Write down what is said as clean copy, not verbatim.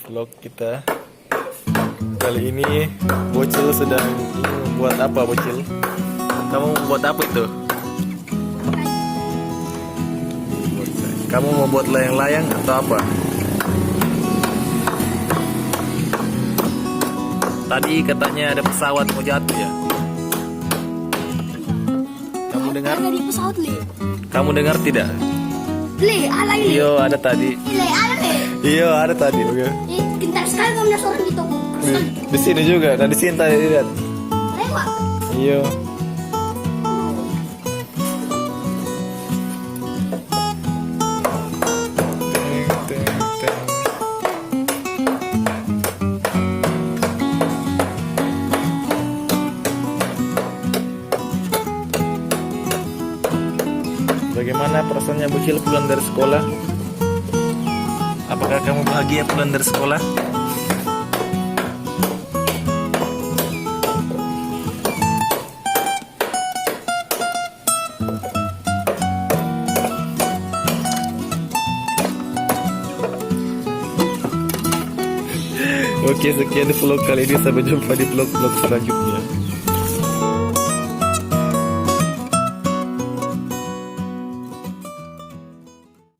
vlog kita. Kali ini Bocil sedang membuat apa, Bocil? Kamu membuat apa itu? Kamu mau buat layang-layang atau apa? Tadi katanya ada pesawat mau jatuh ya? Kamu dengar? Ada di pesawat, Le. Kamu dengar tidak? Le, alay, Le. Iya, ada tadi. Le, alay, Le. Iya, ada tadi. Oke. Gentar sekali kamu ada suara di toko. Di sini juga. Nah, di sini tadi lihat. Lewat. Iya. Bagaimana perasaannya Bocil pulang dari sekolah? Apakah kamu bahagia pulang dari sekolah? Oke, sekian di vlog kali ini. Sampai jumpa di vlog-vlog selanjutnya.